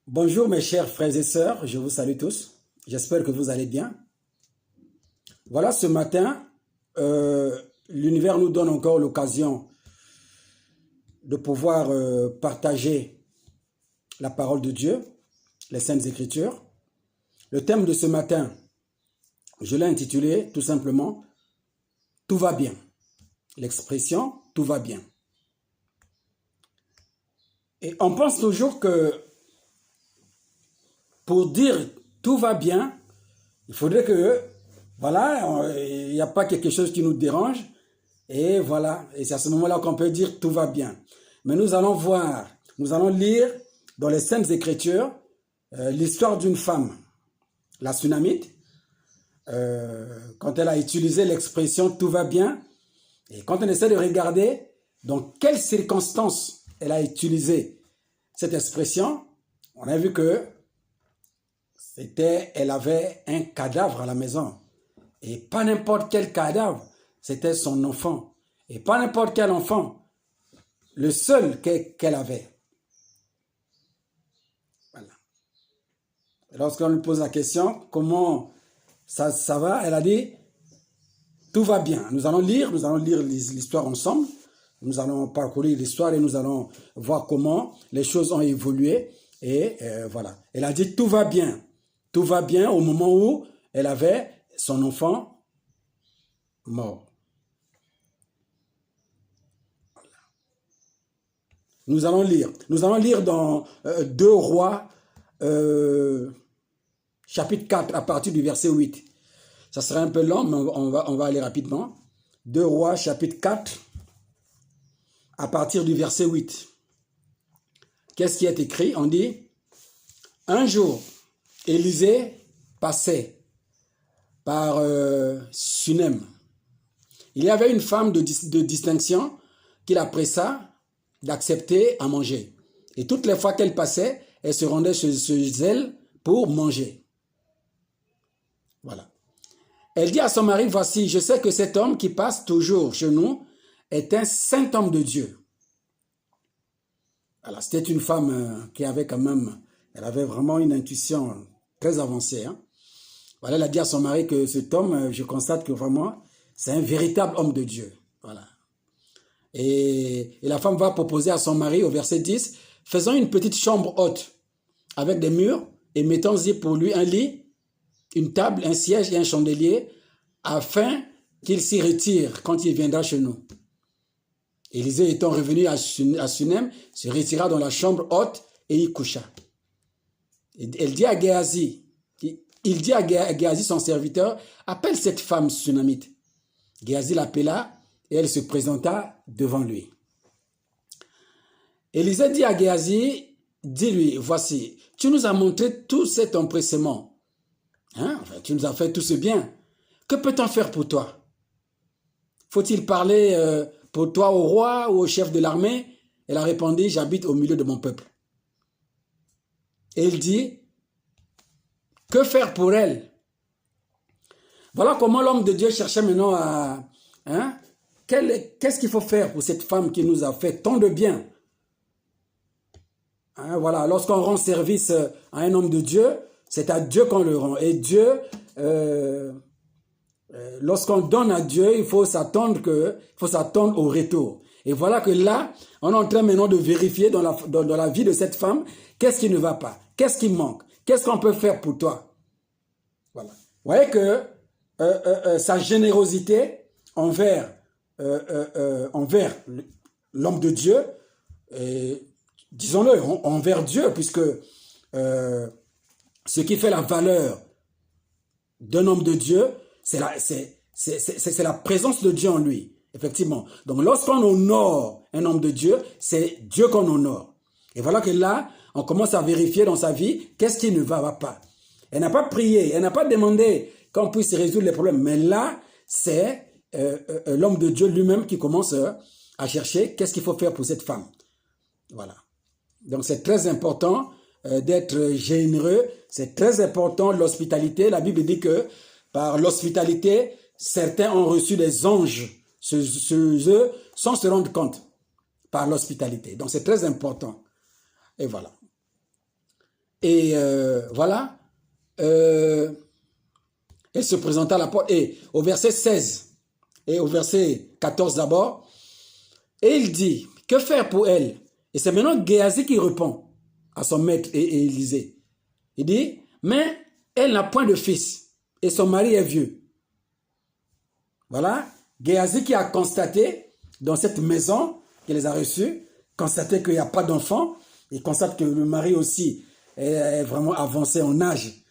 Bonjour mes chers frères et sœurs, je vous salue tous. J'espère que vous allez bien. Voilà, ce matin, l'univers nous donne encore l'occasion de pouvoir partager la parole de Dieu, les Saintes Écritures. Le thème de ce matin, je l'ai intitulé tout simplement « Tout va bien ». L'expression « tout va bien ». Et on pense toujours que pour dire « tout va bien », il faudrait que, voilà, il n'y a pas quelque chose qui nous dérange. Et voilà, et c'est à ce moment-là qu'on peut dire « tout va bien ». Mais nous allons voir, nous allons lire dans les Saintes Écritures l'histoire d'une femme, la Sunamite, quand elle a utilisé l'expression « tout va bien ». Et quand on essaie de regarder dans quelles circonstances elle a utilisé cette expression, on a vu que elle avait un cadavre à la maison. Et pas n'importe quel cadavre, c'était son enfant. Et pas n'importe quel enfant, le seul qu'elle avait. Voilà. Lorsqu'on lui pose la question, comment ça va, elle a dit, tout va bien. Nous allons lire l'histoire ensemble. Nous allons parcourir l'histoire et nous allons voir comment les choses ont évolué. Et voilà. Elle a dit, tout va bien. Tout va bien au moment où elle avait son enfant mort. Voilà. Nous allons lire. Nous allons lire dans 2 Rois, chapitre 4, à partir du verset 8. Ça sera un peu long, mais on va aller rapidement. 2 Rois, chapitre 4, à partir du verset 8. Qu'est-ce qui est écrit? On dit, un jour, Élisée passait par Sunem. Il y avait une femme de distinction qui la pressa d'accepter à manger. Et toutes les fois qu'elle passait, elle se rendait chez elle pour manger. Voilà. Elle dit à son mari, voici, je sais que cet homme qui passe toujours chez nous est un saint homme de Dieu. Voilà, c'était une femme qui avait quand même, elle avait vraiment une intuition très avancée. Hein. Voilà, elle a dit à son mari que cet homme, je constate que vraiment, c'est un véritable homme de Dieu. Voilà. Et la femme va proposer à son mari, au verset 10, faisons une petite chambre haute avec des murs et mettons-y pour lui un lit, une table, un siège et un chandelier, afin qu'il s'y retire quand il viendra chez nous. Élisée étant revenu à Sunem, se retira dans la chambre haute et y coucha. Elle dit à Géasi, il dit à Géasi, son serviteur, appelle cette femme sunamite. Géasi l'appela et elle se présenta devant lui. Élisée dit à Géasi, dis-lui, voici, tu nous as montré tout cet empressement. Hein? Enfin, tu nous as fait tout ce bien. Que peut-on faire pour toi? Faut-il parler pour toi au roi ou au chef de l'armée? Elle a répondu, j'habite au milieu de mon peuple. Et il dit, que faire pour elle? Voilà comment l'homme de Dieu cherchait maintenant à... Hein, qu'est-ce qu'il faut faire pour cette femme qui nous a fait tant de bien? Hein, voilà, lorsqu'on rend service à un homme de Dieu, c'est à Dieu qu'on le rend. Et Dieu, lorsqu'on donne à Dieu, il faut s'attendre au retour. Et voilà que là, on est en train maintenant de vérifier dans la vie de cette femme, qu'est-ce qui ne va pas? Qu'est-ce qui manque? Qu'est-ce qu'on peut faire pour toi? Voilà. Vous voyez que sa générosité envers l'homme de Dieu, disons-le, envers Dieu, puisque ce qui fait la valeur d'un homme de Dieu, c'est la présence de Dieu en lui, effectivement. Donc lorsqu'on honore un homme de Dieu, c'est Dieu qu'on honore. Et voilà que là, on commence à vérifier dans sa vie qu'est-ce qui ne va pas. Elle n'a pas prié, elle n'a pas demandé qu'on puisse résoudre les problèmes. Mais là, c'est l'homme de Dieu lui-même qui commence à chercher qu'est-ce qu'il faut faire pour cette femme. Voilà. Donc c'est très important d'être généreux. C'est très important l'hospitalité. La Bible dit que par l'hospitalité, certains ont reçu des anges sur eux sans se rendre compte par l'hospitalité. Donc c'est très important. Et voilà. Et voilà, elle se présenta à la porte. Et au verset 16 et au verset 14 d'abord, et il dit, que faire pour elle? Et c'est maintenant Géasi qui répond à son maître et Élisée. Il dit, mais elle n'a point de fils et son mari est vieux. Voilà, Géasi qui a constaté dans cette maison qu'il les a reçus, constaté qu'il n'y a pas d'enfant, il constate que le mari aussi est vraiment avancé en âge.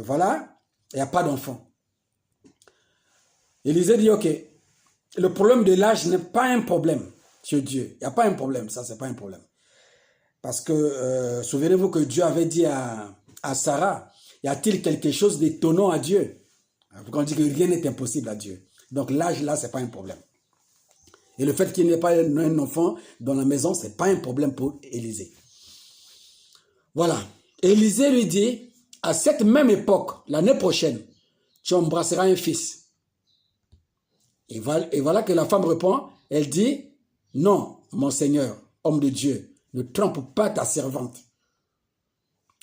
Voilà, il n'y a pas d'enfant. Élisée dit, ok, le problème de l'âge n'est pas un problème chez Dieu. Il n'y a pas un problème, ça, c'est pas un problème. Parce que, souvenez-vous que Dieu avait dit à Sarah, y a-t-il quelque chose d'étonnant à Dieu? On dit que rien n'est impossible à Dieu. Donc l'âge là, c'est pas un problème. Et le fait qu'il n'y ait pas un enfant dans la maison, c'est pas un problème pour Élisée. Voilà. Élisée lui dit, à cette même époque, l'année prochaine, tu embrasseras un fils. Et voilà que la femme répond, elle dit, non, mon Seigneur, homme de Dieu, ne trompe pas ta servante.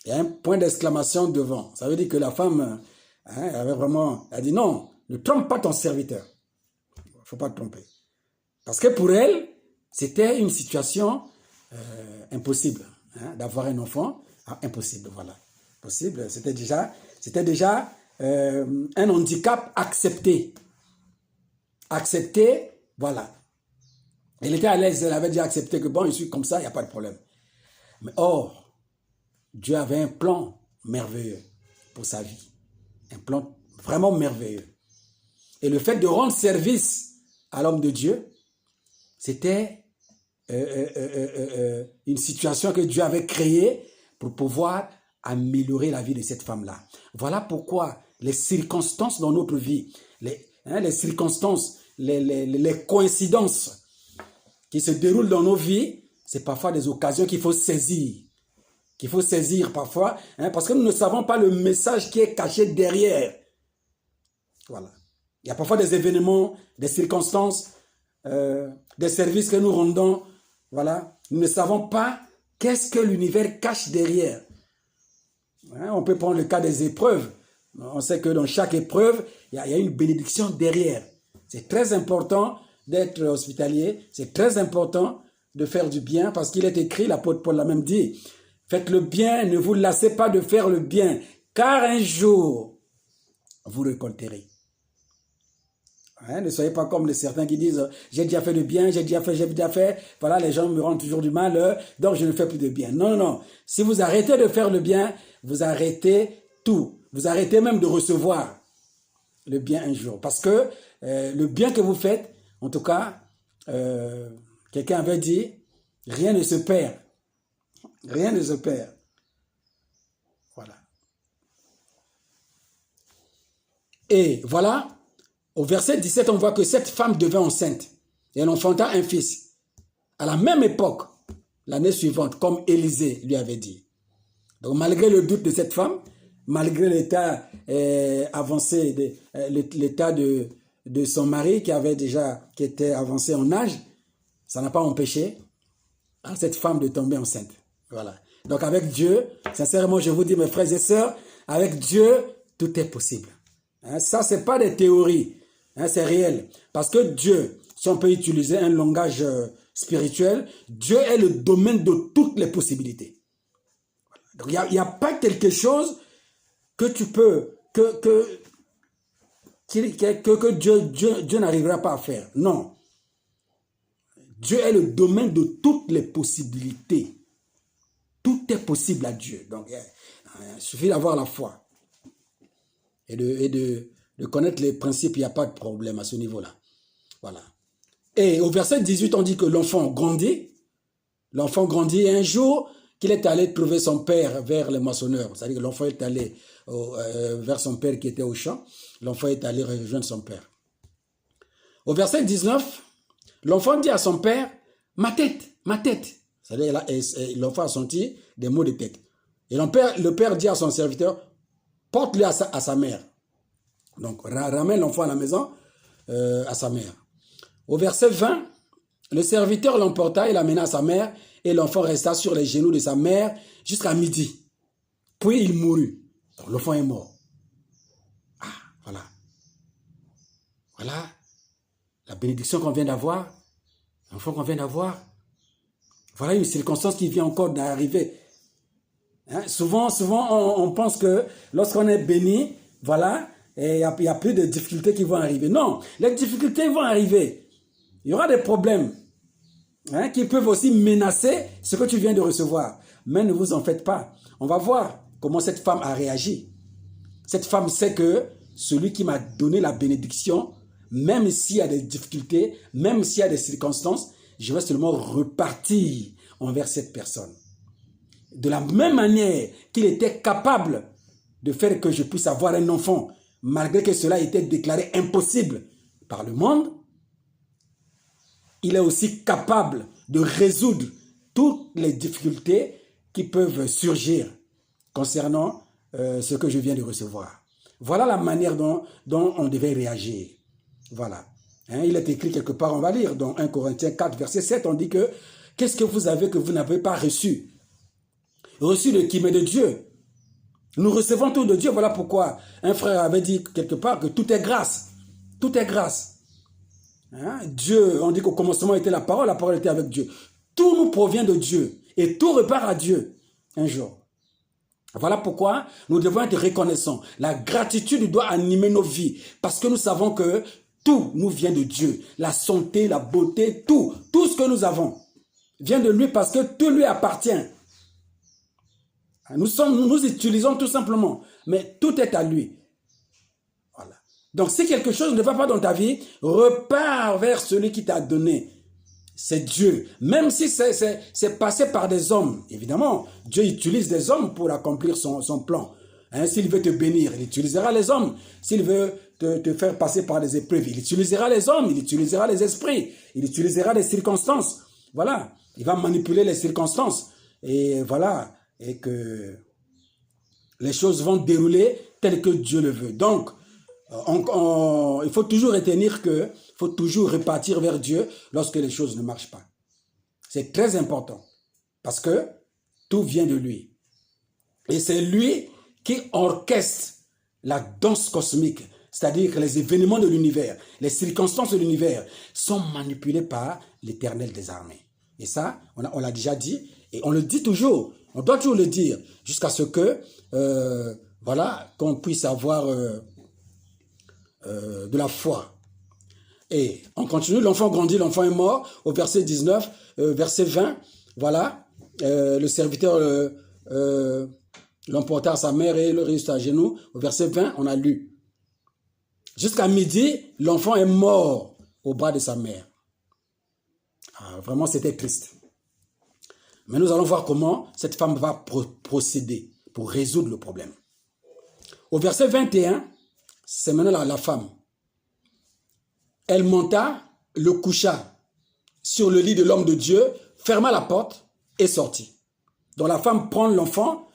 Il y a un point d'exclamation devant. Ça veut dire que la femme, elle avait vraiment, elle dit non, ne trompe pas ton serviteur. Il ne faut pas te tromper. Parce que pour elle, c'était une situation impossible. D'avoir un enfant, impossible, voilà. Possible, c'était déjà un handicap accepté. Accepté, voilà. Elle était à l'aise, elle avait déjà accepté que bon, je suis comme ça, il n'y a pas de problème. Mais or, Dieu avait un plan merveilleux pour sa vie. Un plan vraiment merveilleux. Et le fait de rendre service à l'homme de Dieu, c'était une situation que Dieu avait créée pour pouvoir améliorer la vie de cette femme-là. Voilà pourquoi les circonstances dans notre vie, les circonstances, les coïncidences qui se déroulent dans nos vies, c'est parfois des occasions qu'il faut saisir. Qu'il faut saisir parfois, parce que nous ne savons pas le message qui est caché derrière. Voilà. Il y a parfois des événements, des circonstances, des services que nous rendons. Voilà. Nous ne savons pas qu'est-ce que l'univers cache derrière. On peut prendre le cas des épreuves. On sait que dans chaque épreuve, il y a une bénédiction derrière. C'est très important d'être hospitalier. C'est très important de faire du bien parce qu'il est écrit, l'apôtre Paul l'a même dit, faites le bien, ne vous lassez pas de faire le bien, car un jour, vous récolterez. Ne soyez pas comme certains qui disent, j'ai déjà fait le bien, j'ai déjà fait, voilà, les gens me rendent toujours du mal, donc je ne fais plus de bien. Non, non, non. Si vous arrêtez de faire le bien, vous arrêtez tout. Vous arrêtez même de recevoir le bien un jour. Parce que le bien que vous faites, en tout cas, quelqu'un avait dit, rien ne se perd. Rien ne se perd. Voilà. Et voilà, au verset 17, on voit que cette femme devint enceinte. Et elle enfanta un fils. À la même époque, l'année suivante, comme Élisée lui avait dit. Donc malgré le doute de cette femme, malgré l'état avancé, l'état de son mari qui était avancé en âge, ça n'a pas empêché à cette femme de tomber enceinte. Voilà. Donc avec Dieu, sincèrement, je vous dis, mes frères et sœurs, avec Dieu, tout est possible. Ça, ce n'est pas des théories, c'est réel. Parce que Dieu, si on peut utiliser un langage spirituel, Dieu est le domaine de toutes les possibilités. Donc il n'y a pas quelque chose que tu peux, que Dieu n'arrivera pas à faire. Non. Dieu est le domaine de toutes les possibilités. Tout est possible à Dieu. Donc, il suffit d'avoir la foi et de connaître les principes. Il n'y a pas de problème à ce niveau-là. Voilà. Et au verset 18, on dit que l'enfant grandit. L'enfant grandit et un jour qu'il est allé trouver son père vers les moissonneurs. C'est-à-dire que l'enfant est allé vers son père qui était au champ. L'enfant est allé rejoindre son père. Au verset 19, l'enfant dit à son père, ma tête, ma tête. C'est-à-dire l'enfant a senti des maux de tête. Et le père dit à son serviteur, porte-le à sa mère. Donc, ramène l'enfant à la maison à sa mère. Au verset 20, le serviteur l'emporta et l'amena à sa mère, et l'enfant resta sur les genoux de sa mère jusqu'à midi. Puis il mourut. Donc l'enfant est mort. Ah, voilà. Voilà la bénédiction qu'on vient d'avoir, l'enfant qu'on vient d'avoir. Voilà une circonstance qui vient encore d'arriver. Hein? Souvent, on pense que lorsqu'on est béni, voilà, il n'y a plus de difficultés qui vont arriver. Non, les difficultés vont arriver. Il y aura des problèmes qui peuvent aussi menacer ce que tu viens de recevoir. Mais ne vous en faites pas. On va voir comment cette femme a réagi. Cette femme sait que celui qui m'a donné la bénédiction, même s'il y a des difficultés, même s'il y a des circonstances, je vais seulement repartir envers cette personne. De la même manière qu'il était capable de faire que je puisse avoir un enfant, malgré que cela était déclaré impossible par le monde, il est aussi capable de résoudre toutes les difficultés qui peuvent surgir concernant ce que je viens de recevoir. Voilà la manière dont on devait réagir. Voilà. Il est écrit quelque part, on va lire dans 1 Corinthiens 4, verset 7, on dit que qu'est-ce que vous avez que vous n'avez pas reçu? Reçu de qui? Mais de Dieu. Nous recevons tout de Dieu. Voilà pourquoi un frère avait dit quelque part que tout est grâce. Tout est grâce. Dieu, on dit qu'au commencement était la parole était avec Dieu. Tout nous provient de Dieu et tout repart à Dieu un jour. Voilà pourquoi nous devons être reconnaissants. La gratitude doit animer nos vies parce que nous savons que tout nous vient de Dieu. La santé, la beauté, tout ce que nous avons vient de lui parce que tout lui appartient. Nous utilisons tout simplement, mais tout est à lui. Voilà. Donc si quelque chose ne va pas dans ta vie, repars vers celui qui t'a donné. C'est Dieu. Même si c'est passé par des hommes, évidemment, Dieu utilise des hommes pour accomplir son plan. S'il veut te bénir, il utilisera les hommes. S'il veut te faire passer par des épreuves, il utilisera les hommes, il utilisera les esprits, il utilisera les circonstances. Voilà, il va manipuler les circonstances. Et voilà, et que les choses vont dérouler telles que Dieu le veut. Donc, il faut toujours retenir que il faut toujours repartir vers Dieu lorsque les choses ne marchent pas. C'est très important parce que tout vient de lui. Et c'est lui qui orchestre la danse cosmique, c'est-à-dire que les événements de l'univers, les circonstances de l'univers sont manipulées par l'Éternel des armées. Et ça, on l'a déjà dit et on le dit toujours. On doit toujours le dire jusqu'à ce que, voilà, qu'on puisse avoir de la foi. Et on continue, l'enfant grandit, l'enfant est mort, au verset 19, verset 20, voilà, le serviteur l'emporta à sa mère et le reste à genoux. Au verset 20, on a lu. Jusqu'à midi, l'enfant est mort au bras de sa mère. Ah, vraiment, c'était triste. Mais nous allons voir comment cette femme va procéder pour résoudre le problème. Au verset 21, c'est maintenant la femme. Elle monta, le coucha sur le lit de l'homme de Dieu, ferma la porte et sortit. Donc la femme prend l'enfant,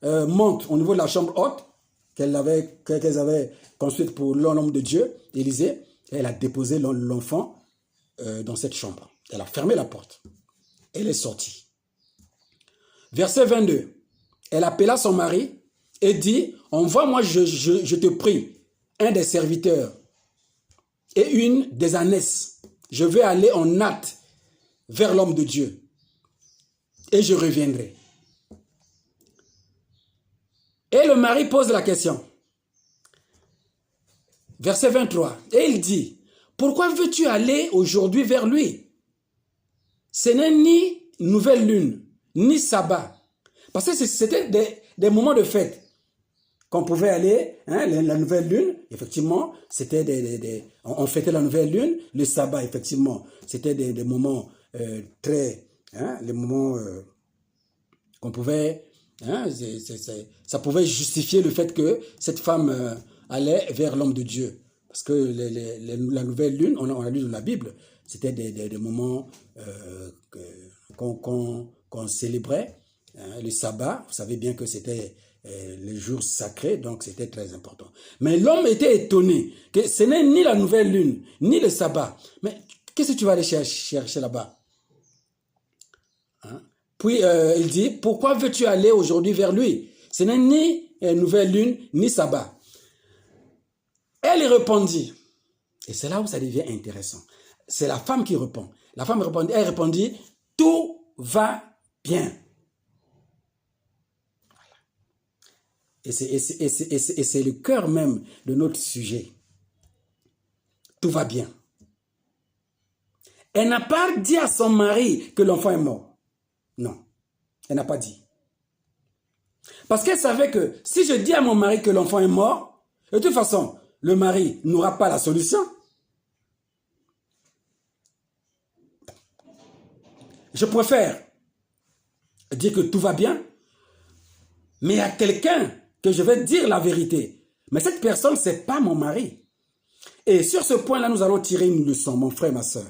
monte au niveau de la chambre haute qu'elles avaient construite pour l'homme de Dieu, Élisée, et elle a déposé l'enfant dans cette chambre. Elle a fermé la porte. Elle est sortie. Verset 22. Elle appela son mari et dit, envoie-moi, je te prie, un des serviteurs et une des ânesses. Je vais aller en hâte vers l'homme de Dieu et je reviendrai. Et le mari pose la question. Verset 23. Et il dit, pourquoi veux-tu aller aujourd'hui vers lui? Ce n'est ni nouvelle lune, ni sabbat. Parce que c'était des moments de fête qu'on pouvait aller, la nouvelle lune, effectivement, c'était on fêtait la nouvelle lune, le sabbat, effectivement, c'était des moments les moments qu'on pouvait, ça pouvait justifier le fait que cette femme allait vers l'homme de Dieu. Parce que la nouvelle lune, on a lu dans la Bible, c'était des moments qu'on célébrait. Le sabbat, vous savez bien que c'était le jour sacré, donc c'était très important. Mais l'homme était étonné que ce n'est ni la nouvelle lune, ni le sabbat. Mais qu'est-ce que tu vas aller chercher là-bas? Puis il dit, pourquoi veux-tu aller aujourd'hui vers lui? Ce n'est ni nouvelle lune, ni sabbat. Elle répondit, et c'est là où ça devient intéressant. C'est la femme qui répond. La femme répondit, elle répondit, tout va bien. Et c'est le cœur même de notre sujet. Tout va bien. Elle n'a pas dit à son mari que l'enfant est mort. Non, elle n'a pas dit. Parce qu'elle savait que si je dis à mon mari que l'enfant est mort, de toute façon, le mari n'aura pas la solution. Je préfère dire que tout va bien, mais à quelqu'un que je vais dire la vérité. Mais cette personne, ce n'est pas mon mari. Et sur ce point-là, nous allons tirer une leçon, mon frère, ma soeur.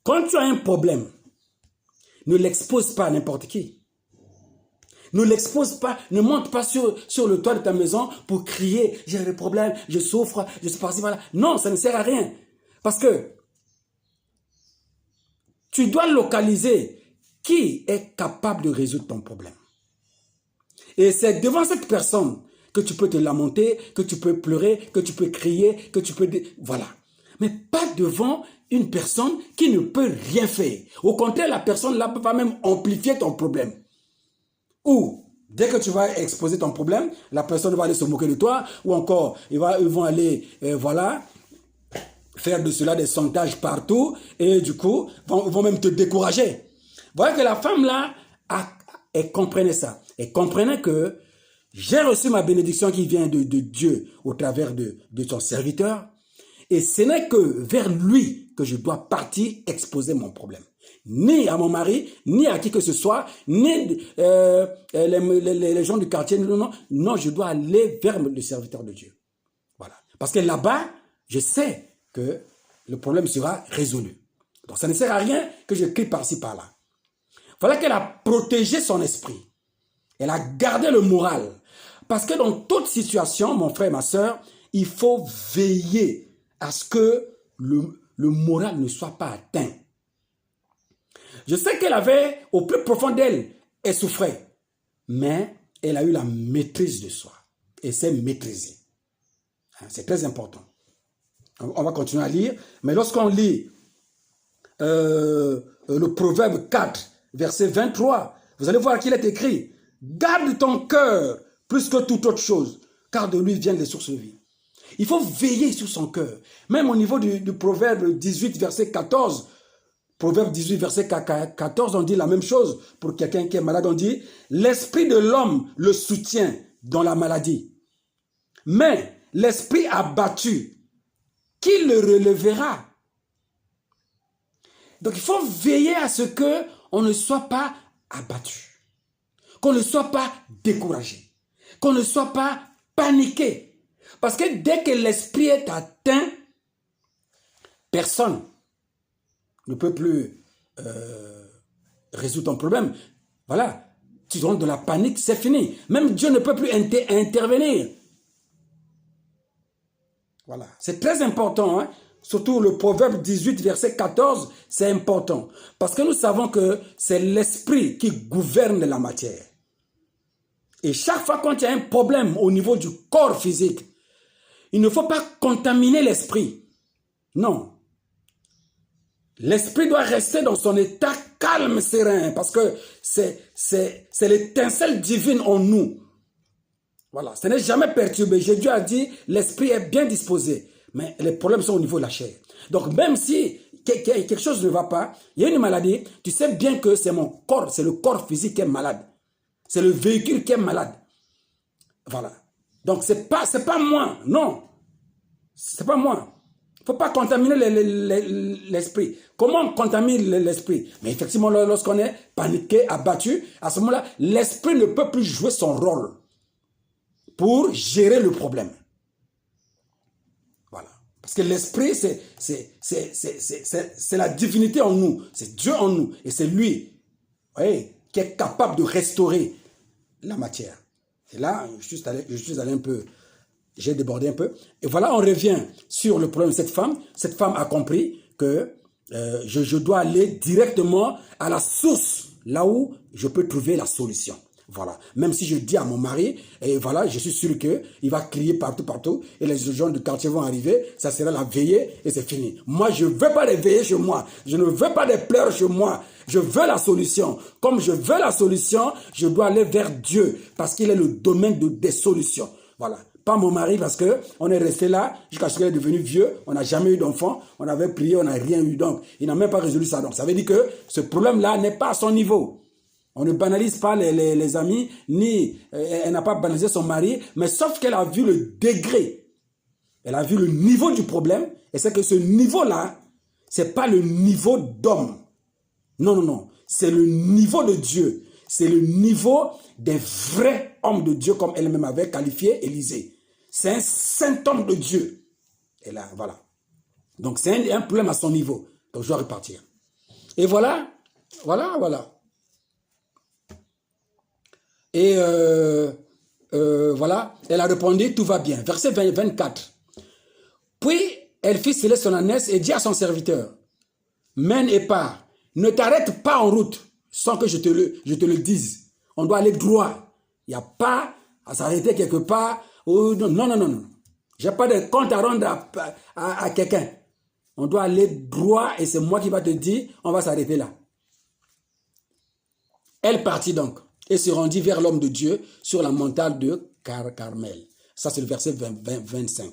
Quand tu as un problème, ne l'expose pas à n'importe qui. Ne l'expose pas, ne monte pas sur le toit de ta maison pour crier, j'ai des problèmes, je souffre, je suis par-ci, par-là. Non, ça ne sert à rien. Parce que tu dois localiser qui est capable de résoudre ton problème. Et c'est devant cette personne que tu peux te lamenter, que tu peux pleurer, que tu peux crier, que tu peux... Voilà. Mais pas devant une personne qui ne peut rien faire. Au contraire, la personne là va même amplifier ton problème. Ou, dès que tu vas exposer ton problème, la personne va aller se moquer de toi, ou encore, ils vont aller, voilà, faire de cela des sondages partout, et du coup, vont même te décourager. Vous voyez que la femme là, elle comprenait ça. Elle comprenait que j'ai reçu ma bénédiction qui vient de Dieu au travers de son serviteur, et ce n'est que vers lui que je dois partir exposer mon problème. Ni à mon mari, ni à qui que ce soit, ni les gens du quartier. Non, je dois aller vers le serviteur de Dieu. Voilà. Parce que là-bas, je sais que le problème sera résolu. Donc ça ne sert à rien que je crie par-ci, par-là. Voilà qu'elle a protégé son esprit. Elle a gardé le moral. Parce que dans toute situation, mon frère, ma soeur, il faut veiller à ce que le moral ne soit pas atteint. Je sais qu'elle avait, au plus profond d'elle, elle souffrait. Mais elle a eu la maîtrise de soi. Et s'est maîtrisée. C'est très important. On va continuer à lire. Mais lorsqu'on lit le Proverbe 4, verset 23, vous allez voir qu'il est écrit « Garde ton cœur plus que toute autre chose, car de lui viennent les sources de vie. » Il faut veiller sur son cœur. Même au niveau du Proverbe 18, verset 14, Proverbe 18, verset 14, on dit la même chose. Pour quelqu'un qui est malade, on dit « L'esprit de l'homme le soutient dans la maladie. Mais l'esprit abattu, qui le relèvera ?» Donc il faut veiller à ce qu'on ne soit pas abattu, qu'on ne soit pas découragé, qu'on ne soit pas paniqué. Parce que dès que l'esprit est atteint, personne ne peut plus résoudre ton problème. Voilà, tu rentres dans la panique, c'est fini. Même Dieu ne peut plus intervenir. Voilà, c'est très important, hein? Surtout le Proverbe 18, verset 14, c'est important. Parce que nous savons que c'est l'esprit qui gouverne la matière. Et chaque fois quand il y a un problème au niveau du corps physique, il ne faut pas contaminer l'esprit. Non. L'esprit doit rester dans son état calme, serein, parce que c'est l'étincelle divine en nous. Voilà, ce n'est jamais perturbé. Jésus a dit, l'esprit est bien disposé, mais les problèmes sont au niveau de la chair. Donc même si quelque chose ne va pas, il y a une maladie, tu sais bien que c'est mon corps, c'est le corps physique qui est malade. C'est le véhicule qui est malade. Voilà. Donc c'est pas moi, non. C'est pas moi. Il ne faut pas contaminer l'esprit. Comment on contamine l'esprit? Mais effectivement, lorsqu'on est paniqué, abattu, à ce moment-là, l'esprit ne peut plus jouer son rôle pour gérer le problème. Voilà. Parce que l'esprit, c'est la divinité en nous. C'est Dieu en nous. Et c'est lui, oui, qui est capable de restaurer la matière. Et là, je suis allé un peu... J'ai débordé un peu. Et voilà, on revient sur le problème de cette femme. Cette femme a compris que je dois aller directement à la source, là où je peux trouver la solution. Voilà. Même si je dis à mon mari, et voilà, je suis sûr qu'il va crier partout, partout, et les gens du quartier vont arriver, ça sera la veillée, et c'est fini. Moi, je ne veux pas de veillée chez moi. Je ne veux pas de pleurs chez moi. Je veux la solution. Comme je veux la solution, je dois aller vers Dieu, parce qu'il est le domaine des solutions. Voilà. Pas mon mari, parce qu'on est resté là jusqu'à ce qu'il est devenu vieux, on n'a jamais eu d'enfant, on avait prié, on n'a rien eu. Donc, il n'a même pas résolu ça. Donc, ça veut dire que ce problème-là n'est pas à son niveau. On ne banalise pas les amis, ni elle n'a pas banalisé son mari, mais sauf qu'elle a vu le degré, elle a vu le niveau du problème, et c'est que ce niveau-là, ce n'est pas le niveau d'homme. Non, non, non. C'est le niveau de Dieu. C'est le niveau des vrais hommes de Dieu, comme elle-même avait qualifié Élisée. C'est un saint homme de Dieu. Et là, voilà. Donc, c'est un problème à son niveau. Donc, je dois repartir. Et voilà. Voilà. Et voilà. Elle a répondu, tout va bien. Verset 24. Puis, elle fit sceller son ânesse et dit à son serviteur, mène et pars. Ne t'arrête pas en route sans que je te le dise. On doit aller droit. Il n'y a pas à s'arrêter quelque part. Non. Je n'ai pas de compte à rendre à quelqu'un. On doit aller droit et c'est moi qui va te dire, on va s'arrêter là. Elle partit donc et se rendit vers l'homme de Dieu sur la montagne de Carmel. Ça, c'est le verset 25.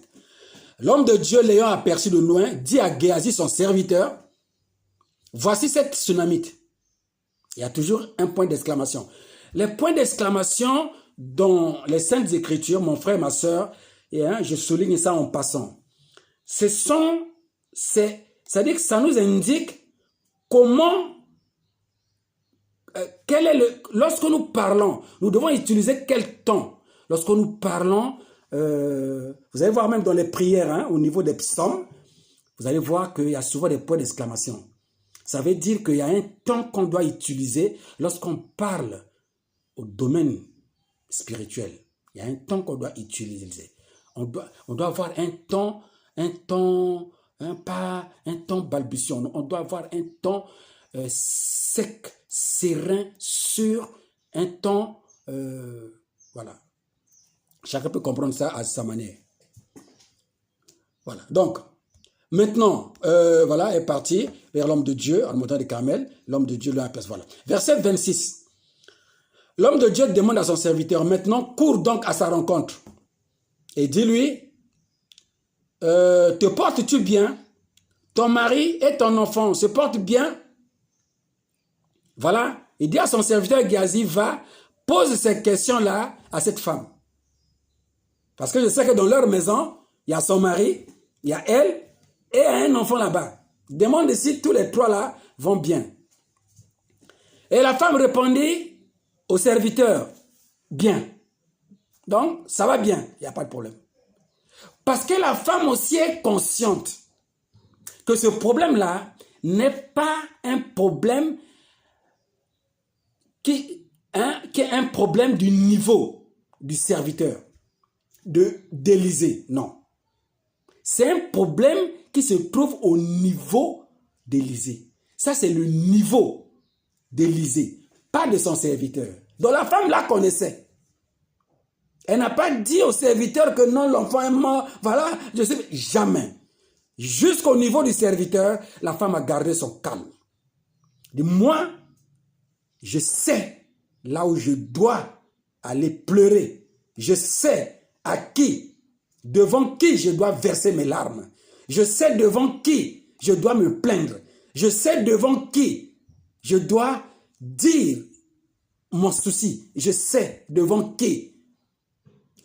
L'homme de Dieu, l'ayant aperçu de loin, dit à Géasi, son serviteur, voici cette Sunamite. Il y a toujours un point d'exclamation. Les points d'exclamation dans les Saintes Écritures, mon frère, ma soeur, et je souligne ça en passant, c'est-à-dire que ça nous indique comment, lorsque nous parlons, nous devons utiliser quel temps. Lorsque nous parlons, vous allez voir même dans les prières, au niveau des psaumes, vous allez voir qu'il y a souvent des points d'exclamation. Ça veut dire qu'il y a un temps qu'on doit utiliser lorsqu'on parle au domaine spirituel. Il y a un temps qu'on doit utiliser. On doit avoir un temps balbutiant. On doit avoir un temps sec, serein, sûr, un temps, voilà. Chacun peut comprendre ça à sa manière. Voilà. Donc, maintenant, voilà, est parti vers l'homme de Dieu, à la montagne de Carmel. L'homme de Dieu lui aperçoit. Voilà. Verset 26. L'homme de Dieu demande à son serviteur, maintenant, cours donc à sa rencontre. Et dis-lui, te portes-tu bien? Ton mari et ton enfant se portent bien? Voilà. Il dit à son serviteur, Géasi, va, pose ces questions-là à cette femme. Parce que je sais que dans leur maison, il y a son mari, il y a elle, et un enfant là-bas. Demande si tous les trois là vont bien. Et la femme répondit au serviteur, bien. Donc, ça va bien, il n'y a pas de problème. Parce que la femme aussi est consciente que ce problème-là n'est pas un problème qui est un problème du niveau du serviteur, d'Élisée, non. C'est un problème qui se trouve au niveau d'Élisée. Ça, c'est le niveau d'Élisée, pas de son serviteur. Donc la femme la connaissait. Elle n'a pas dit au serviteur que non, l'enfant est mort. Voilà, je sais, jamais. Jusqu'au niveau du serviteur, la femme a gardé son calme. De moi, je sais là où je dois aller pleurer. Je sais à qui, devant qui je dois verser mes larmes. Je sais devant qui je dois me plaindre. Je sais devant qui je dois dire mon souci. Je sais devant qui.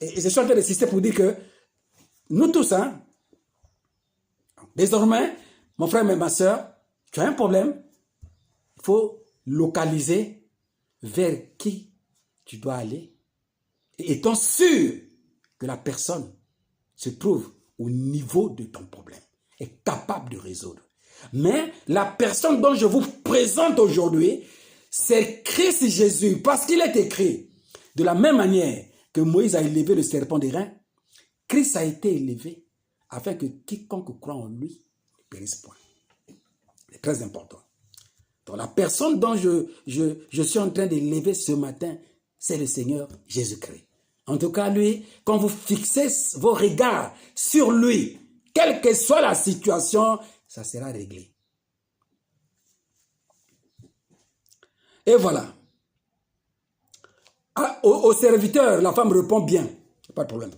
Et je suis en train d'insister pour dire que nous tous, désormais, mon frère et ma soeur, tu as un problème, il faut localiser vers qui tu dois aller. Et étant sûr que la personne se trouve au niveau de ton problème, est capable de résoudre. Mais la personne dont je vous présente aujourd'hui, c'est Christ Jésus, parce qu'il est écrit, de la même manière que Moïse a élevé le serpent d'airain, Christ a été élevé afin que quiconque croit en lui ne périsse point. C'est très important. Donc la personne dont je suis en train d'élever ce matin, c'est le Seigneur Jésus-Christ. En tout cas, lui, quand vous fixez vos regards sur lui, quelle que soit la situation, ça sera réglé. Et voilà. Au serviteur, la femme répond bien. Pas de problème.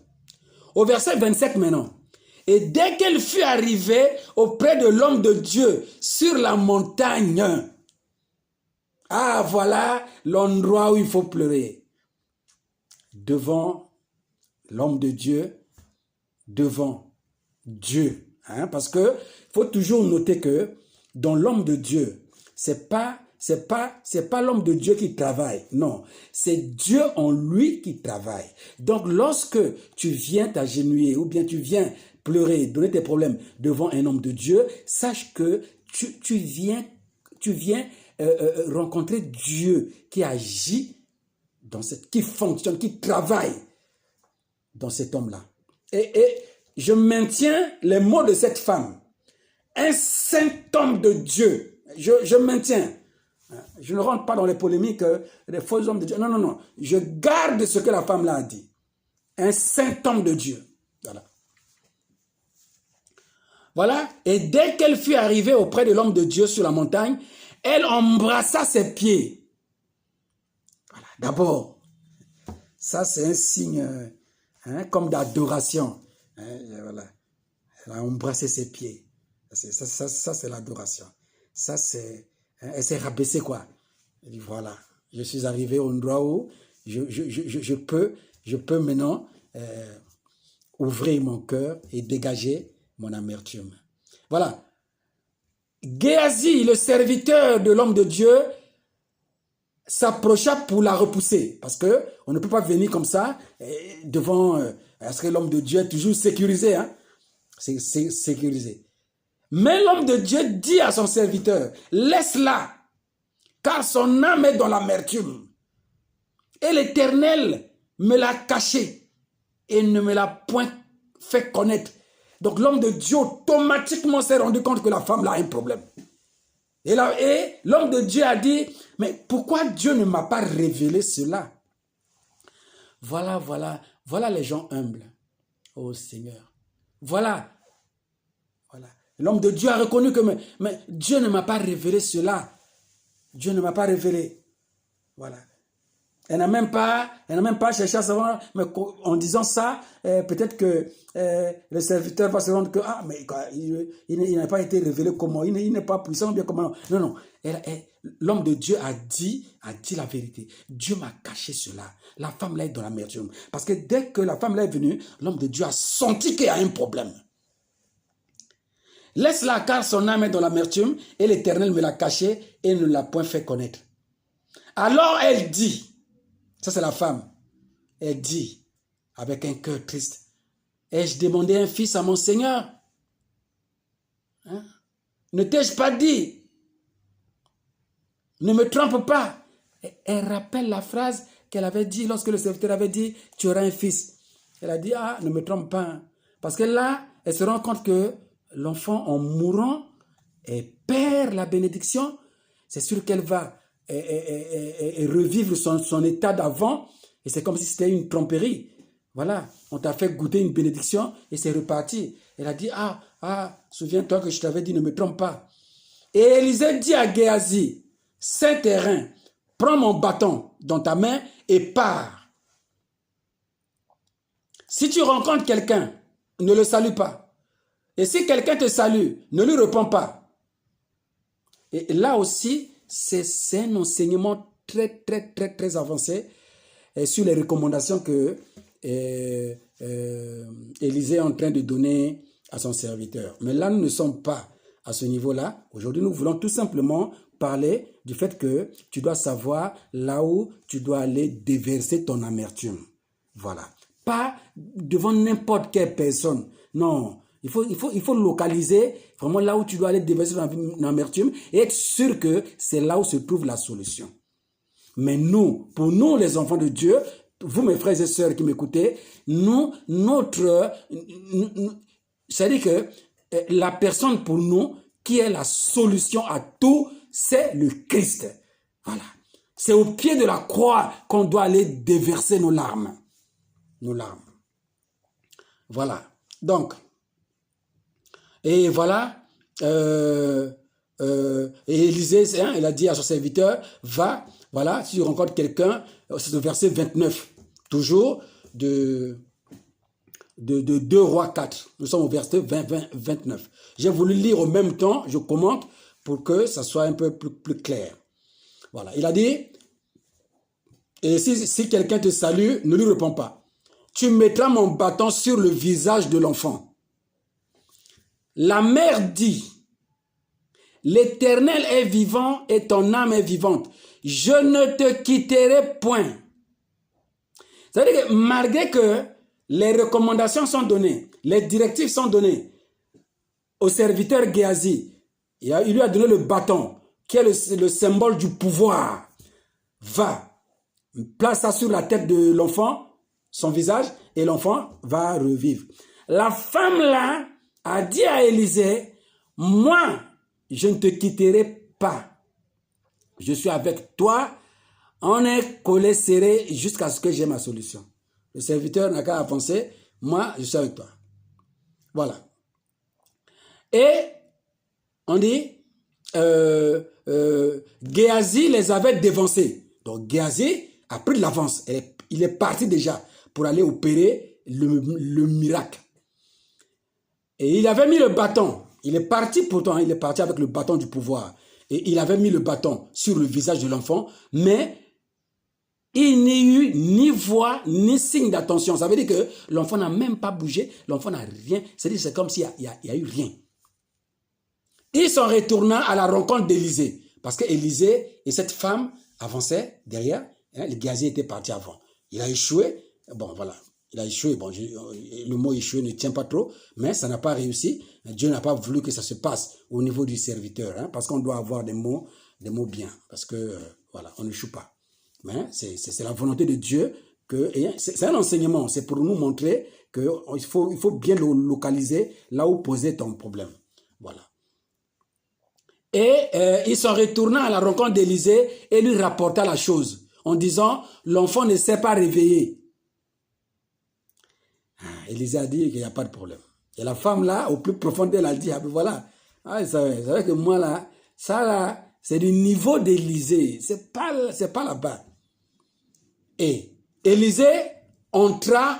Au verset 27 maintenant. Et dès qu'elle fut arrivée auprès de l'homme de Dieu sur la montagne, ah voilà l'endroit où il faut pleurer. Devant l'homme de Dieu, devant Dieu. Hein, parce que faut toujours noter que dans l'homme de Dieu, c'est pas l'homme de Dieu qui travaille. Non, c'est Dieu en lui qui travaille. Donc lorsque tu viens t'agenouiller ou bien tu viens pleurer, donner tes problèmes devant un homme de Dieu, sache que tu viens rencontrer Dieu qui agit qui fonctionne, qui travaille dans cet homme-là. Et je maintiens les mots de cette femme. Un saint homme de Dieu. Je maintiens. Je ne rentre pas dans les polémiques des faux hommes de Dieu. Non, non, non. Je garde ce que la femme là a dit. Un saint homme de Dieu. Voilà. Voilà. Et dès qu'elle fut arrivée auprès de l'homme de Dieu sur la montagne, elle embrassa ses pieds. Voilà. D'abord, ça c'est un signe comme d'adoration. Voilà. Elle a embrassé ses pieds. Ça c'est l'adoration. Ça c'est... Elle s'est rabaissée quoi. Elle dit voilà, je suis arrivé au endroit où je peux maintenant ouvrir mon cœur et dégager mon amertume. Voilà. Géasi, le serviteur de l'homme de Dieu, s'approcha pour la repousser. Parce que on ne peut pas venir comme ça devant... parce que l'homme de Dieu est toujours sécurisé. Hein? C'est sécurisé. Mais l'homme de Dieu dit à son serviteur, laisse-la, car son âme est dans l'amertume. Et l'Éternel me l'a cachée et ne me l'a point fait connaître. Donc l'homme de Dieu automatiquement s'est rendu compte que la femme là a un problème. Et l'homme de Dieu a dit, mais pourquoi Dieu ne m'a pas révélé cela? Voilà les gens humbles. Oh Seigneur. Voilà. L'homme de Dieu a reconnu que mais Dieu ne m'a pas révélé cela. Dieu ne m'a pas révélé. Voilà. Elle n'a même pas cherché à savoir, mais en disant ça, peut-être que le serviteur va se rendre que, mais il n'a pas été révélé comment, il n'est pas puissant, bien comment. Non. L'homme de Dieu a dit la vérité. Dieu m'a caché cela. La femme là est dans l'amertume. Parce que dès que la femme là est venue, l'homme de Dieu a senti qu'il y a un problème. Laisse-la car son âme est dans l'amertume et l'Éternel me l'a caché et ne l'a point fait connaître. Alors elle dit, ça c'est la femme, elle dit avec un cœur triste, ai-je demandé un fils à mon Seigneur? Hein? Ne t'ai-je pas dit? Ne me trompe pas. Et elle rappelle la phrase qu'elle avait dit lorsque le serviteur avait dit, tu auras un fils. Elle a dit, ne me trompe pas. Parce que là, elle se rend compte que l'enfant, en mourant, perd la bénédiction. C'est sûr qu'elle va revivre son état d'avant. Et c'est comme si c'était une tromperie. Voilà, on t'a fait goûter une bénédiction et c'est reparti. Elle a dit, souviens-toi que je t'avais dit, ne me trompe pas. Et Élisée dit à Géasi, saint terrain, prends mon bâton dans ta main et pars. Si tu rencontres quelqu'un, ne le salue pas. Et si quelqu'un te salue, ne lui réponds pas. Et là aussi, c'est un enseignement très avancé sur les recommandations que Élisée est en train de donner à son serviteur. Mais là, nous ne sommes pas à ce niveau-là. Aujourd'hui, nous voulons tout simplement parler du fait que tu dois savoir là où tu dois aller déverser ton amertume. Voilà. Pas devant n'importe quelle personne. Non. Il faut localiser vraiment là où tu dois aller déverser ton amertume et être sûr que c'est là où se trouve la solution. Mais pour nous les enfants de Dieu, vous mes frères et sœurs qui m'écoutez, c'est-à-dire que la personne pour nous qui est la solution à tout, c'est le Christ. Voilà. C'est au pied de la croix qu'on doit aller déverser nos larmes. Nos larmes. Voilà. Donc, et voilà, et Élisée, hein, il a dit à son serviteur, va, voilà, si tu rencontres quelqu'un, c'est le verset 29, toujours de 2 Rois 4. Nous sommes au verset 29. J'ai voulu lire au même temps, je commente, pour que ça soit un peu plus clair. Voilà, il a dit, et si quelqu'un te salue, ne lui réponds pas. Tu mettras mon bâton sur le visage de l'enfant. La mère dit, l'Éternel est vivant et ton âme est vivante. Je ne te quitterai point. C'est-à-dire que malgré que les recommandations sont données, les directives sont données au serviteur Géasi, il lui a donné le bâton, qui est le symbole du pouvoir. Va, place ça sur la tête de l'enfant, son visage, et l'enfant va revivre. La femme là a dit à Élisée, moi, je ne te quitterai pas. Je suis avec toi. On est collé serré jusqu'à ce que j'ai ma solution. Le serviteur n'a qu'à penser, moi, je suis avec toi. Voilà. Et on dit, Géasi les avait dévancés. Donc Géasi a pris de l'avance. Il est parti déjà pour aller opérer le miracle. Et il avait mis le bâton. Il est parti pourtant, il est parti avec le bâton du pouvoir. Et il avait mis le bâton sur le visage de l'enfant, mais il n'y eut ni voix, ni signe d'attention. Ça veut dire que l'enfant n'a même pas bougé, l'enfant n'a rien. C'est-à-dire que c'est comme s'il n'y a eu rien. Ils sont retournés à la rencontre d'Élisée. Parce qu'Élisée et cette femme avançaient derrière. Hein, le Géasi était parti avant. Il a échoué. Bon, voilà. Il a échoué. Bon, le mot échoué ne tient pas trop, mais ça n'a pas réussi. Dieu n'a pas voulu que ça se passe au niveau du serviteur. Hein, parce qu'on doit avoir des mots bien. Parce que, voilà, on n'échoue pas. Mais c'est la volonté de Dieu. C'est un enseignement. C'est pour nous montrer qu'il faut bien localiser là où poser ton problème. Voilà. Et ils sont retournés à la rencontre d'Élisée et lui rapporta la chose en disant, l'enfant ne s'est pas réveillé. Élisée a dit qu'il n'y a pas de problème. Et la femme là, au plus profond d'elle, a dit, ah ben voilà, c'est vrai que moi là, ça là, c'est du niveau d'Élisée, c'est pas là-bas. Et Élisée entra,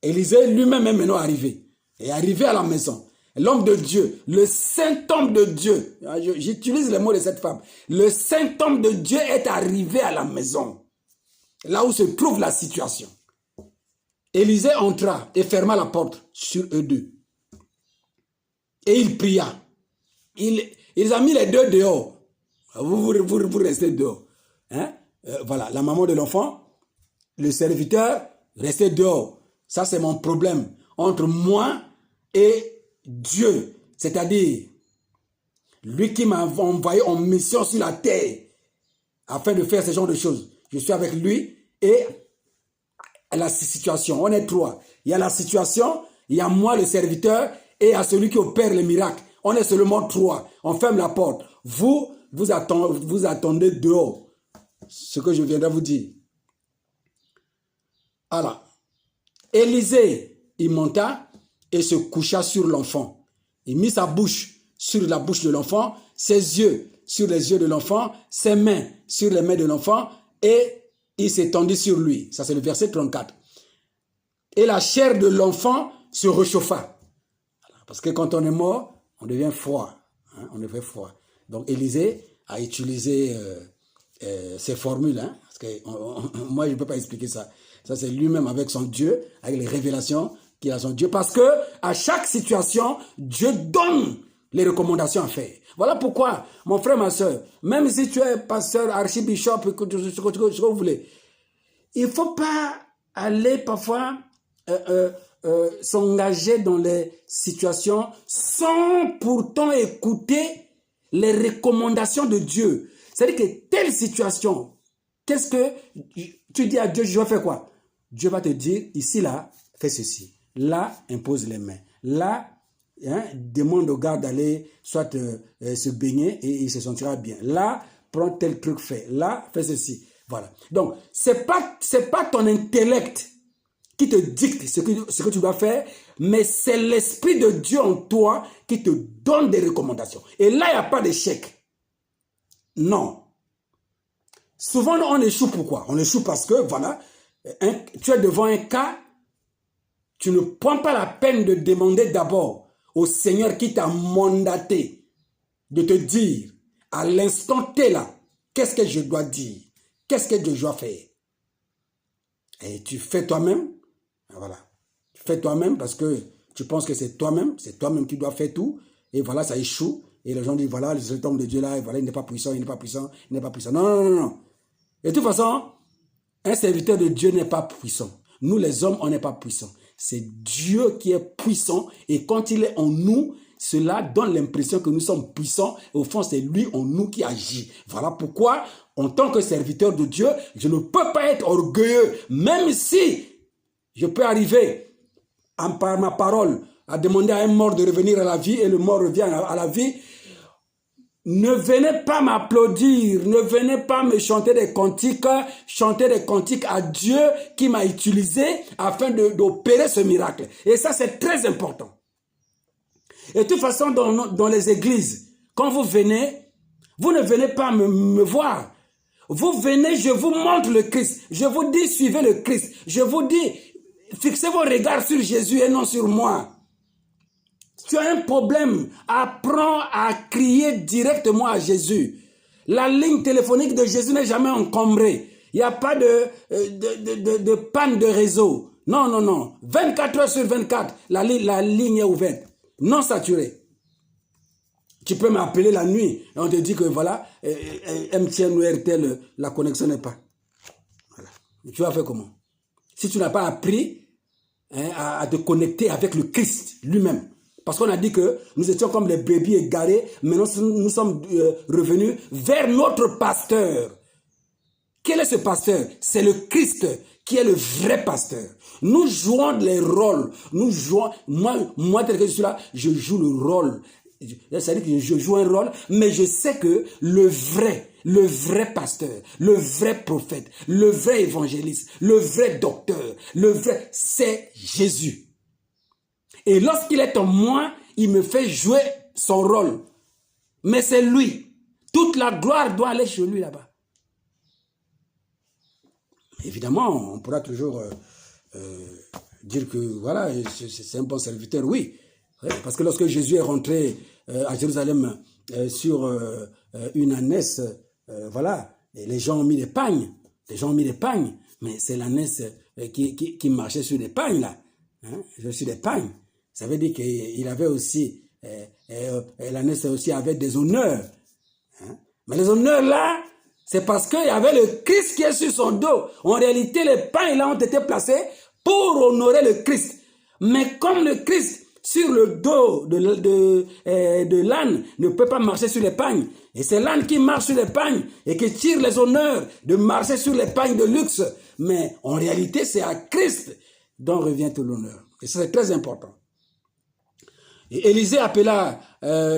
Élisée lui-même est maintenant arrivé, est arrivé à la maison. L'homme de Dieu, le saint homme de Dieu, j'utilise les mots de cette femme, le saint homme de Dieu est arrivé à la maison, là où se trouve la situation. Élisée entra et ferma la porte sur eux deux. Et il pria. Ils ont mis les deux dehors. Vous restez dehors. Hein? Voilà, la maman de l'enfant, le serviteur, restez dehors. Ça, c'est mon problème entre moi et Dieu. C'est-à-dire, lui qui m'a envoyé en mission sur la terre afin de faire ce genre de choses. Je suis avec lui et la situation, on est trois. Il y a la situation, il y a moi le serviteur et il y a celui qui opère les miracles. On est seulement trois. On ferme la porte. Vous attendez dehors. Ce que je viendrai vous dire. Alors, Élisée, il monta et se coucha sur l'enfant. Il mit sa bouche sur la bouche de l'enfant, ses yeux sur les yeux de l'enfant, ses mains sur les mains de l'enfant et il s'étendit sur lui. Ça, c'est le verset 34. Et la chair de l'enfant se réchauffa. Parce que quand on est mort, on devient froid. Hein, on devient froid. Donc, Élisée a utilisé ces formules. Hein, parce que moi, je ne peux pas expliquer ça. Ça, c'est lui-même avec son Dieu, avec les révélations qu'il a son Dieu. Parce que à chaque situation, Dieu donne les recommandations à faire. Voilà pourquoi, mon frère, ma soeur, même si tu es pasteur, archibishop, ce que vous voulez, il ne faut pas aller parfois s'engager dans les situations sans pourtant écouter les recommandations de Dieu. C'est-à-dire que telle situation, qu'est-ce que tu dis à Dieu, je vais faire quoi? Dieu va te dire, ici, là, fais ceci. Là, impose les mains. Là, hein, demande au gars d'aller soit se baigner et il se sentira bien. Là, prends tel truc, fais. Là, fais ceci. Voilà. Donc, c'est pas ton intellect qui te dicte ce que tu dois faire, mais c'est l'Esprit de Dieu en toi qui te donne des recommandations. Et là, il n'y a pas d'échec. Non. Souvent, on échoue. Pourquoi? On échoue parce que, voilà, tu es devant un cas, tu ne prends pas la peine de demander d'abord au Seigneur qui t'a mandaté de te dire, à l'instant T là, qu'est-ce que je dois dire? Qu'est-ce que je dois faire? Et tu fais toi-même. Voilà. Tu fais toi-même parce que tu penses que c'est toi-même qui dois faire tout. Et voilà, ça échoue. Et les gens disent, voilà, cet homme de Dieu là, voilà, il n'est pas puissant, il n'est pas puissant, il n'est pas puissant. Non, non, non, non. Et de toute façon, un serviteur de Dieu n'est pas puissant. Nous, les hommes, on n'est pas puissants. C'est Dieu qui est puissant. Et quand il est en nous, cela donne l'impression que nous sommes puissants. Et au fond, c'est lui en nous qui agit. Voilà pourquoi, en tant que serviteur de Dieu, je ne peux pas être orgueilleux. Même si je peux arriver, par ma parole, à demander à un mort de revenir à la vie et le mort revient à la vie. Ne venez pas m'applaudir, ne venez pas me chanter des cantiques à Dieu qui m'a utilisé afin d'opérer ce miracle. Et ça, c'est très important. Et de toute façon, dans les églises, quand vous venez, vous ne venez pas me voir. Vous venez, je vous montre le Christ. Je vous dis, suivez le Christ. Je vous dis, fixez vos regards sur Jésus et non sur moi. Si tu as un problème, apprends à crier directement à Jésus. La ligne téléphonique de Jésus n'est jamais encombrée. Il n'y a pas de panne de réseau. Non, non, non. 24 heures sur 24, la ligne est ouverte. Non saturée. Tu peux m'appeler la nuit et on te dit que voilà, MTN ou RTL, la connexion n'est pas. Voilà. Tu vas faire comment? Si tu n'as pas appris à te connecter avec le Christ lui-même. Parce qu'on a dit que nous étions comme les brebis égarés, maintenant nous sommes revenus vers notre pasteur. Quel est ce pasteur? C'est le Christ qui est le vrai pasteur. Nous jouons les rôles. Nous jouons, moi tel que je suis là, je joue le rôle. C'est-à-dire que je joue un rôle, mais je sais que le vrai pasteur, le vrai prophète, le vrai évangéliste, le vrai docteur, c'est Jésus. Et lorsqu'il est en moi, il me fait jouer son rôle. Mais c'est lui. Toute la gloire doit aller chez lui là-bas. Évidemment, on pourra toujours dire que voilà, c'est un bon serviteur, oui. Parce que lorsque Jésus est rentré à Jérusalem sur une ânesse, voilà, et les gens ont mis des pagnes. Mais c'est l'ânesse qui marchait sur des pagnes là. Hein, sur des pagnes. Ça veut dire qu'il avait aussi, l'ânesse aussi avait des honneurs. Hein? Mais les honneurs là, c'est parce qu'il y avait le Christ qui est sur son dos. En réalité, les pagnes là ont été placés pour honorer le Christ. Mais comme le Christ, sur le dos de l'âne, ne peut pas marcher sur les pagnes. Et c'est l'âne qui marche sur les pagnes et qui tire les honneurs de marcher sur les pagnes de luxe. Mais en réalité, c'est à Christ dont revient tout l'honneur. Et ça, c'est très important. Et Élisée appela,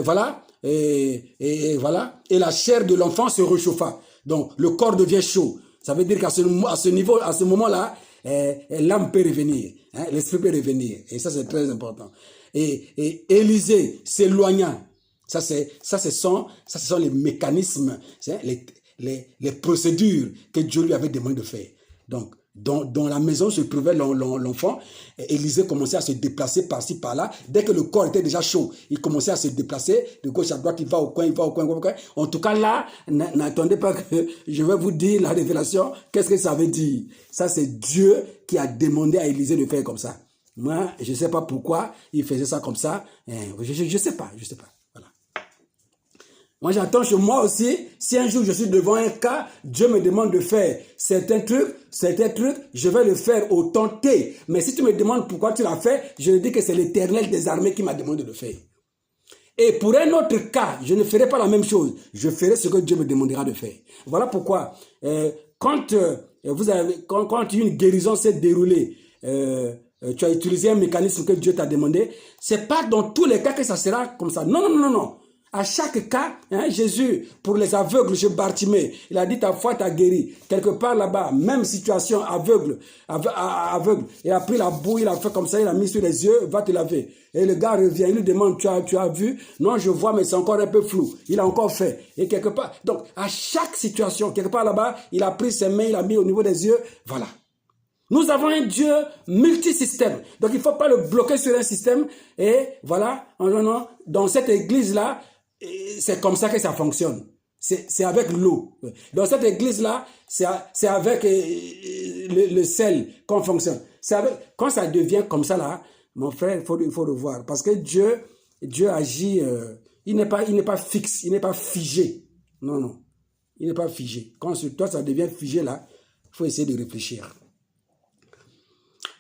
voilà, et voilà, et la chair de l'enfant se réchauffa. Donc, le corps devient chaud. Ça veut dire qu'à ce niveau, à ce moment-là, l'âme peut revenir, hein, l'esprit peut revenir. Et ça, c'est très important. Et Élisée s'éloigna. Ça, ce sont les mécanismes, les procédures que Dieu lui avait demandé de faire. Donc, dans la maison se trouvait l'enfant. Élisée commençait à se déplacer par-ci, par-là. Dès que le corps était déjà chaud, il commençait à se déplacer de gauche à droite, il va au coin, il va au coin, il va au coin. En tout cas, là, n'attendez pas que je vais vous dire la révélation. Qu'est-ce que ça veut dire? Ça, c'est Dieu qui a demandé à Élisée de faire comme ça. Moi, je ne sais pas pourquoi il faisait ça comme ça. Je ne sais pas. Voilà. Moi, j'attends chez moi aussi, si un jour je suis devant un cas, Dieu me demande de faire certains trucs, je vais le faire au temps T. Mais si tu me demandes pourquoi tu l'as fait, je dis que c'est l'Éternel des armées qui m'a demandé de le faire. Et pour un autre cas, je ne ferai pas la même chose. Je ferai ce que Dieu me demandera de faire. Voilà pourquoi, quand une guérison s'est déroulée, tu as utilisé un mécanisme que Dieu t'a demandé, c'est pas dans tous les cas que ça sera comme ça. Non. À chaque cas, hein, Jésus, pour les aveugles, chez Bartimée, il a dit ta foi t'a guéri. Quelque part là-bas, même situation, aveugle, il a pris la boue, il a fait comme ça, il a mis sur les yeux, va te laver. Et le gars revient, il lui demande, tu as vu? Non, je vois, mais c'est encore un peu flou. Il a encore fait. Et quelque part, donc, à chaque situation, quelque part là-bas, il a pris ses mains, il a mis au niveau des yeux, voilà. Nous avons un Dieu multisystème. Donc, il ne faut pas le bloquer sur un système. Et voilà, dans cette église-là, c'est comme ça que ça fonctionne. C'est avec l'eau. Dans cette église-là, c'est avec le sel qu'on fonctionne. Quand ça devient comme ça, là, mon frère, il faut le voir. Parce que Dieu agit, il n'est pas fixe, il n'est pas figé. Non, non. Il n'est pas figé. Quand sur toi, ça devient figé, là, il faut essayer de réfléchir.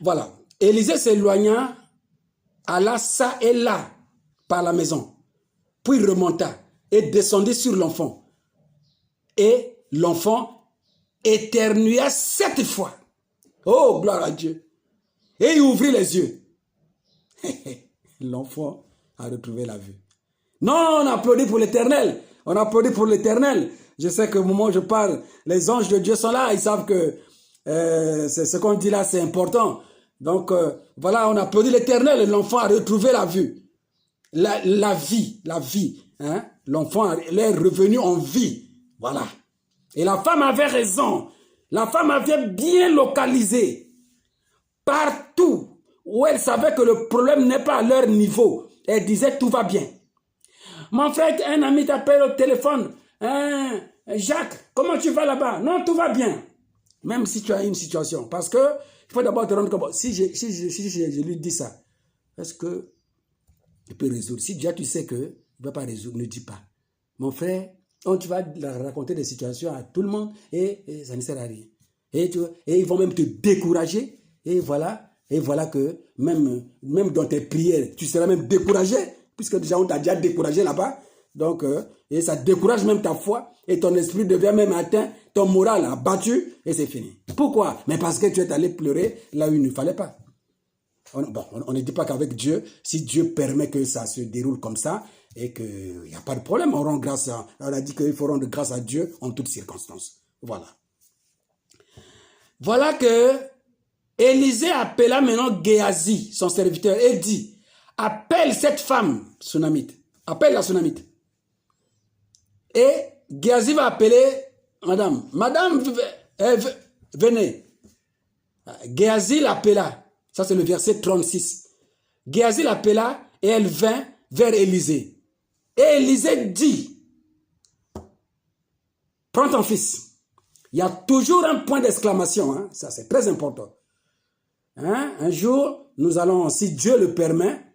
Voilà. Élisée s'éloigna, alla ça et là par la maison. Puis remonta et descendit sur l'enfant. Et l'enfant éternua 7 fois. Oh, gloire à Dieu. Et il ouvrit les yeux. L'enfant a retrouvé la vue. Non, on applaudit pour l'Éternel. On applaudit pour l'Éternel. Je sais qu'au moment où je parle, les anges de Dieu sont là. Ils savent que ce qu'on dit là, c'est important. Donc, voilà, on applaudit l'Éternel. L'enfant a retrouvé la vue. La vie. Hein? L'enfant est revenu en vie. Voilà. Et la femme avait raison. La femme avait bien localisé. Partout où elle savait que le problème n'est pas à leur niveau. Elle disait tout va bien. Mon frère, un ami t'appelle au téléphone. Hein, Jacques, comment tu vas là-bas? Non, tout va bien. Même si tu as une situation. Parce que il faut d'abord te rendre compte. Si je lui dis ça, est-ce que il peut résoudre? Si déjà tu sais qu'il ne va pas résoudre, ne dis pas. Mon frère, tu vas raconter des situations à tout le monde et ça ne sert à rien. Et ils vont même te décourager. Et voilà que même dans tes prières, tu seras même découragé, puisque déjà on t'a déjà découragé là-bas. Donc, et ça décourage même ta foi, et ton esprit devient même atteint, ton moral abattu, et c'est fini. Pourquoi? Mais parce que tu es allé pleurer là où il ne fallait pas. On ne dit pas qu'avec Dieu, si Dieu permet que ça se déroule comme ça, et qu'il n'y a pas de problème, on a dit qu'il faut rendre grâce à Dieu en toutes circonstances. Voilà. Voilà que Élisée appela maintenant Géasi, son serviteur, et dit, appelle cette femme sunamite, appelle la sunamite. Et Géasi va appeler madame, venez. Géasi l'appela, ça c'est le verset 36. Géasi l'appela et elle vint vers Élisée. Et Élisée dit, prends ton fils. Il y a toujours un point d'exclamation, hein? Ça c'est très important. Hein? Un jour, nous allons, si Dieu le permet,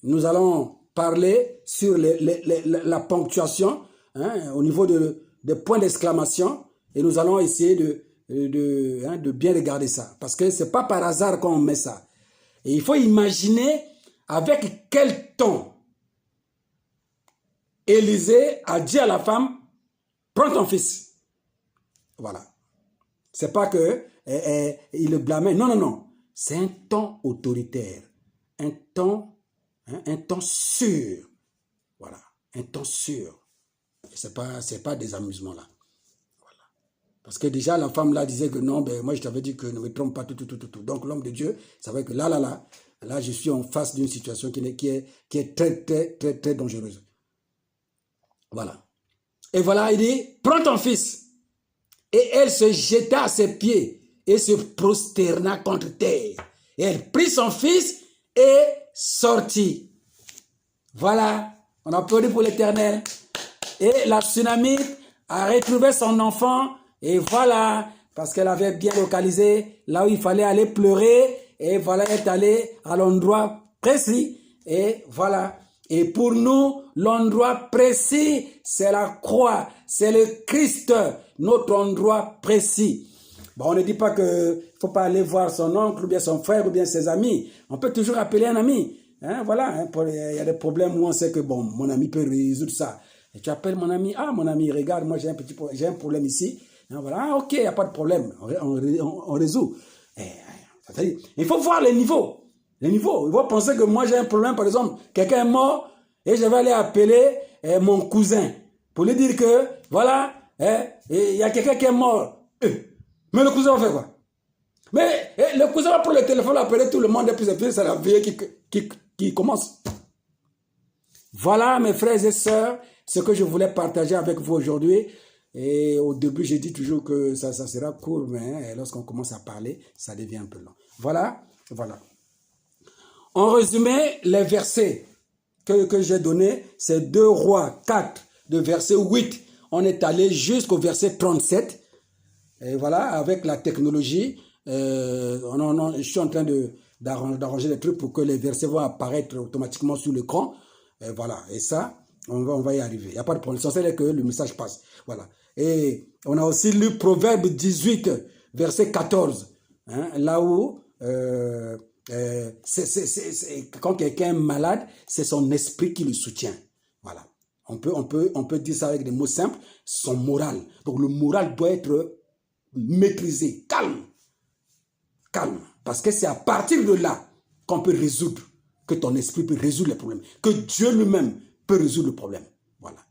nous allons parler sur la ponctuation, hein, au niveau des points d'exclamation, et nous allons essayer de bien regarder ça. Parce que ce n'est pas par hasard qu'on met ça. Et il faut imaginer avec quel ton Élisée a dit à la femme, prends ton fils. Voilà. C'est pas que il le blâmait. Non, non, non. C'est un ton autoritaire. Un ton sûr. Voilà. Un ton sûr. C'est pas des amusements là. Voilà. Parce que déjà, la femme là disait que non, ben moi je t'avais dit que ne me trompe pas, tout. Donc l'homme de Dieu savait que là, je suis en face d'une situation qui est très dangereuse. Voilà. Et voilà, il dit, prends ton fils. Et elle se jeta à ses pieds et se prosterna contre terre. Et elle prit son fils et sortit. Voilà, on applaudit pour l'Éternel. Et la Sunamite a retrouvé son enfant. Et voilà, parce qu'elle avait bien localisé là où il fallait aller pleurer. Et voilà, elle est allée à l'endroit précis. Et voilà. Et pour nous, l'endroit précis, c'est la croix, c'est le Christ, notre endroit précis. Bon, on ne dit pas qu'il ne faut pas aller voir son oncle, ou bien son frère, ou bien ses amis. On peut toujours appeler un ami. Hein, voilà, hein, il y a des problèmes où on sait que bon, mon ami peut résoudre ça. Et tu appelles mon ami, mon ami, regarde, moi j'ai un problème ici. Hein, voilà, ok, il n'y a pas de problème, on résout. Il faut voir les niveaux. Les niveaux. Ils vont penser que moi j'ai un problème, par exemple, quelqu'un est mort et je vais aller appeler mon cousin pour lui dire que, voilà, il y a quelqu'un qui est mort. Mais le cousin va faire quoi? Mais le cousin va prendre le téléphone, appeler tout le monde et puis c'est la vie qui commence. Voilà, mes frères et sœurs, ce que je voulais partager avec vous aujourd'hui. Et au début, j'ai dit toujours que ça sera court, mais lorsqu'on commence à parler, ça devient un peu long. Voilà, voilà. En résumé, les versets que j'ai donnés, c'est 2 Rois 4, de verset 8. On est allé jusqu'au verset 37. Et voilà, avec la technologie, je suis en train d'arranger les trucs pour que les versets vont apparaître automatiquement sur l'écran. Et voilà, et ça, on va y arriver. Il n'y a pas de problème. L'essentiel est que le message passe. Voilà. Et on a aussi lu Proverbe 18, verset 14. Hein, là où, quand quelqu'un est malade, c'est son esprit qui le soutient. Voilà. On peut dire ça avec des mots simples, son moral. Donc le moral doit être maîtrisé, calme. Calme. Parce que c'est à partir de là qu'on peut résoudre, que ton esprit peut résoudre les problèmes, que Dieu lui-même peut résoudre le problème. Voilà.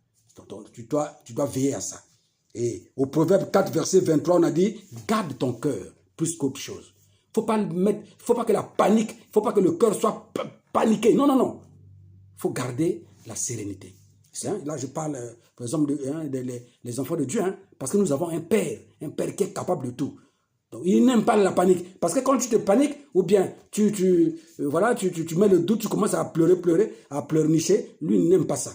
Donc, tu dois veiller à ça. Et au Proverbe 4, verset 23, on a dit, garde ton cœur plus qu'autre chose. Faut pas que la panique, faut pas que le cœur soit paniqué. Non, non, non. Faut garder la sérénité. Là, je parle, par exemple, des enfants de Dieu, hein, parce que nous avons un père qui est capable de tout. Donc, il n'aime pas la panique. Parce que quand tu te paniques, ou bien tu mets le doute, tu commences à pleurer, à pleurnicher, lui, il n'aime pas ça.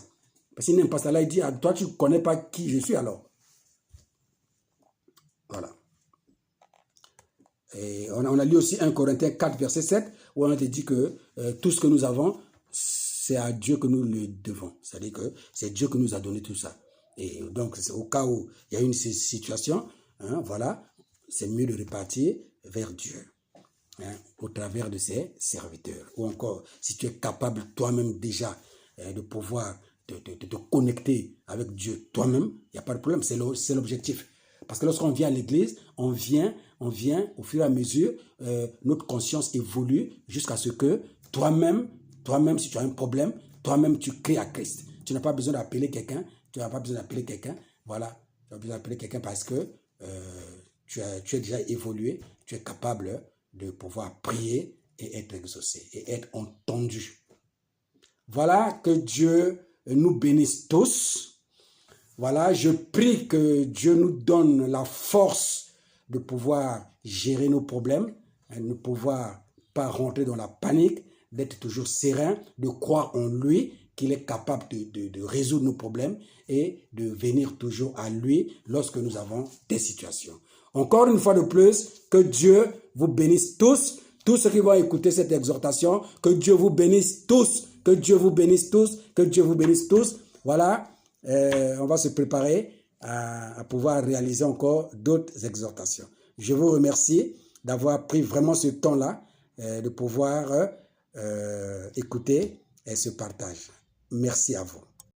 Parce qu'il n'aime pas ça. Là, il dit, ah, toi, tu ne connais pas qui je suis alors. Voilà. Et on a lu aussi 1 Corinthiens 4, verset 7, où on a dit que tout ce que nous avons, c'est à Dieu que nous le devons. C'est-à-dire que c'est Dieu qui nous a donné tout ça. Et donc, au cas où il y a une situation, hein, voilà, c'est mieux de repartir vers Dieu, hein, au travers de ses serviteurs. Ou encore, si tu es capable toi-même déjà de pouvoir te connecter avec Dieu toi-même, il n'y a pas de problème, c'est l'objectif. Parce que lorsqu'on vient à l'église, on vient au fur et à mesure, notre conscience évolue jusqu'à ce que toi-même, si tu as un problème, toi-même, tu crées à Christ. Tu n'as pas besoin d'appeler quelqu'un, voilà, tu as besoin d'appeler quelqu'un parce que tu es déjà évolué, tu es capable de pouvoir prier et être exaucé, et être entendu. Voilà, que Dieu nous bénisse tous. Voilà, je prie que Dieu nous donne la force de pouvoir gérer nos problèmes, de ne pouvoir pas rentrer dans la panique, d'être toujours serein, de croire en lui, qu'il est capable de résoudre nos problèmes et de venir toujours à lui lorsque nous avons des situations. Encore une fois de plus, que Dieu vous bénisse tous ceux qui vont écouter cette exhortation, que Dieu vous bénisse tous, que Dieu vous bénisse tous, que Dieu vous bénisse tous. Voilà, on va se préparer à pouvoir réaliser encore d'autres exhortations. Je vous remercie d'avoir pris vraiment ce temps-là, de pouvoir écouter ce partage. Merci à vous.